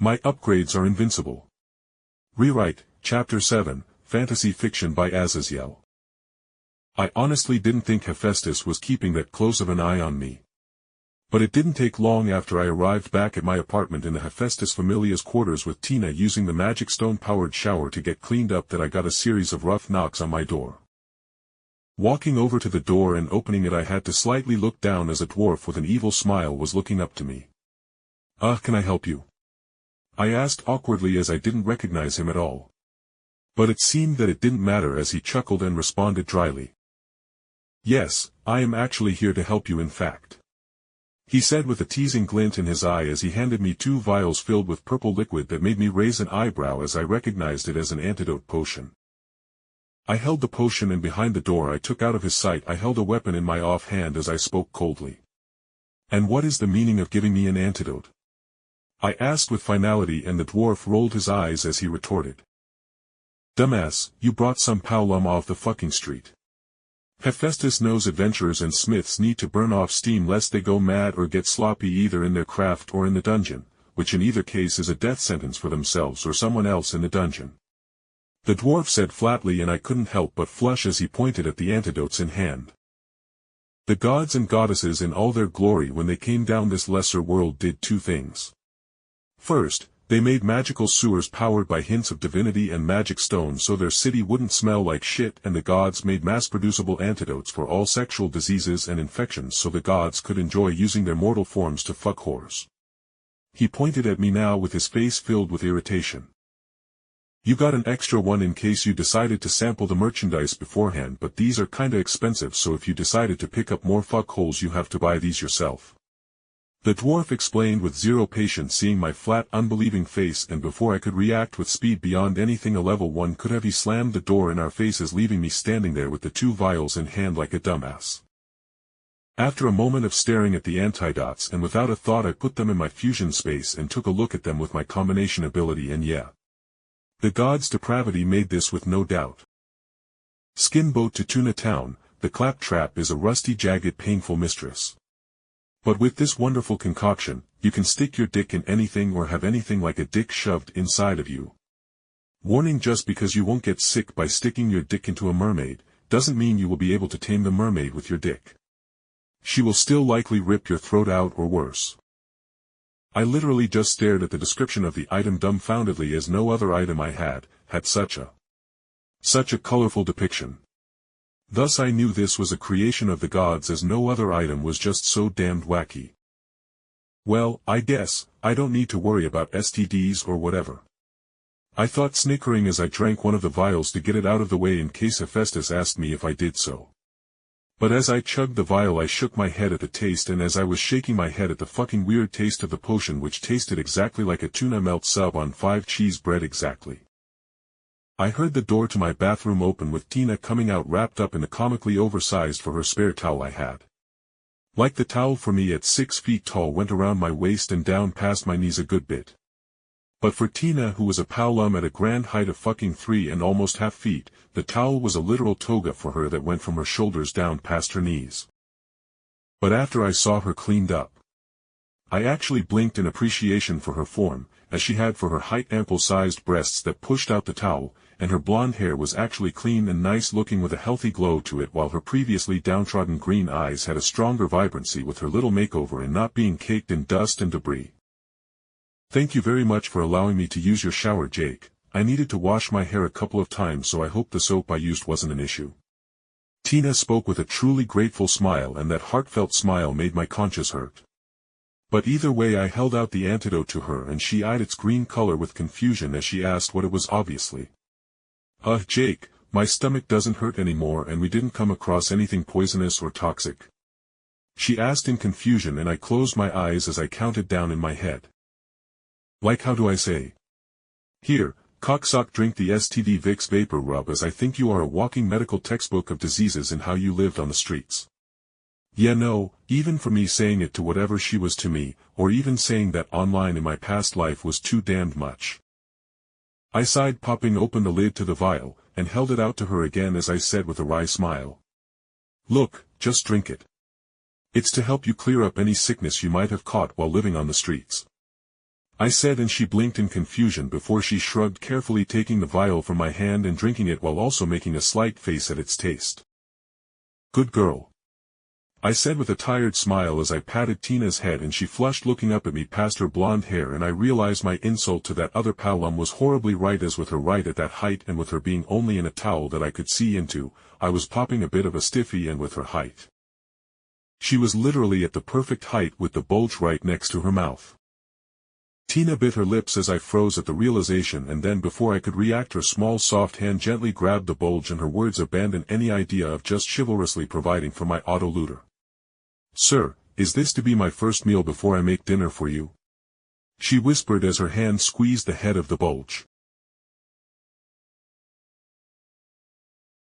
My upgrades are invincible. Rewrite, Chapter 7, Fantasy Fiction by Azazyel. I honestly didn't think Hephaestus was keeping that close of an eye on me. But it didn't take long after I arrived back at my apartment in the Hephaestus Familia's quarters with Tina using the magic stone-powered shower to get cleaned up that I got a series of rough knocks on my door. Walking over to the door and opening it, I had to slightly look down as a dwarf with an evil smile was looking up to me. Can I help you?" I asked awkwardly as I didn't recognize him at all. But it seemed that it didn't matter as he chuckled and responded dryly. "Yes, I am actually here to help you in fact," he said with a teasing glint in his eye as he handed me 2 vials filled with purple liquid that made me raise an eyebrow as I recognized it as an antidote potion. I held the potion and behind the door I took out of his sight I held a weapon in my offhand as I spoke coldly. "And what is the meaning of giving me an antidote?" I asked with finality, and the dwarf rolled his eyes as he retorted. "Dumbass, you brought some powlum off the fucking street. Hephaestus knows adventurers and smiths need to burn off steam lest they go mad or get sloppy either in their craft or in the dungeon, which in either case is a death sentence for themselves or someone else in the dungeon." The dwarf said flatly, and I couldn't help but flush as he pointed at the antidotes in hand. The gods and goddesses in all their glory when they came down this lesser world did 2 things. First, they made magical sewers powered by hints of divinity and magic stones so their city wouldn't smell like shit, and the gods made mass-producible antidotes for all sexual diseases and infections so the gods could enjoy using their mortal forms to fuck whores. He pointed at me now with his face filled with irritation. "You got an extra one in case you decided to sample the merchandise beforehand, but these are kinda expensive, so if you decided to pick up more fuckholes you have to buy these yourself." The dwarf explained with zero patience, seeing my flat unbelieving face, and before I could react with speed beyond anything a level 1 could have, he slammed the door in our faces, leaving me standing there with the 2 vials in hand like a dumbass. After a moment of staring at the antidotes and without a thought, I put them in my fusion space and took a look at them with my combination ability, and yeah. The god's depravity made this with no doubt. Skin boat to Tuna Town, the claptrap is a rusty, jagged, painful mistress. But with this wonderful concoction, you can stick your dick in anything or have anything like a dick shoved inside of you. Warning: just because you won't get sick by sticking your dick into a mermaid, doesn't mean you will be able to tame the mermaid with your dick. She will still likely rip your throat out or worse. I literally just stared at the description of the item dumbfoundedly, as no other item I had such a colorful depiction. Thus I knew this was a creation of the gods, as no other item was just so damned wacky. "Well, I guess I don't need to worry about STDs or whatever," I thought, snickering as I drank one of the vials to get it out of the way in case Hephaestus asked me if I did so. But as I chugged the vial I shook my head at the taste, and as I was shaking my head at the fucking weird taste of the potion, which tasted exactly like a tuna melt sub on 5 cheese bread exactly, I heard the door to my bathroom open with Tina coming out wrapped up in the comically oversized for her spare towel I had. Like the towel for me at 6 feet tall went around my waist and down past my knees a good bit. But for Tina, who was a powlum at a grand height of fucking 3 and almost half feet, the towel was a literal toga for her that went from her shoulders down past her knees. But after I saw her cleaned up, I actually blinked in appreciation for her form, as she had for her height ample-sized breasts that pushed out the towel, and her blonde hair was actually clean and nice looking with a healthy glow to it, while her previously downtrodden green eyes had a stronger vibrancy with her little makeover and not being caked in dust and debris. "Thank you very much for allowing me to use your shower, Jake. I needed to wash my hair a couple of times, so I hope the soap I used wasn't an issue." Tina spoke with a truly grateful smile, and that heartfelt smile made my conscience hurt. But either way I held out the antidote to her, and she eyed its green color with confusion as she asked what it was. Obviously. Jake, my stomach doesn't hurt anymore, and we didn't come across anything poisonous or toxic," she asked in confusion, and I closed my eyes as I counted down in my head. "Like how do I say? Here, cocksock, drink the STD Vicks Vapor Rub, as I think you are a walking medical textbook of diseases and how you lived on the streets." Yeah, no, even for me saying it to whatever she was to me, or even saying that online in my past life, was too damned much. I sighed, popping open the lid to the vial, and held it out to her again as I said with a wry smile, "Look, just drink it. It's to help you clear up any sickness you might have caught while living on the streets." I said, and she blinked in confusion before she shrugged, carefully taking the vial from my hand and drinking it while also making a slight face at its taste. Good girl, I said with a tired smile as I patted Tina's head, and she flushed, looking up at me past her blonde hair, and I realized my insult to that other palum was horribly right, as with her right at that height and with her being only in a towel that I could see into, I was popping a bit of a stiffy, and with her height. She was literally at the perfect height with the bulge right next to her mouth. Tina bit her lips as I froze at the realization, and then before I could react her small soft hand gently grabbed the bulge and her words abandoned any idea of just chivalrously providing for my auto-looter. Sir, is this to be my first meal before I make dinner for you? She whispered as her hand squeezed the head of the bulge.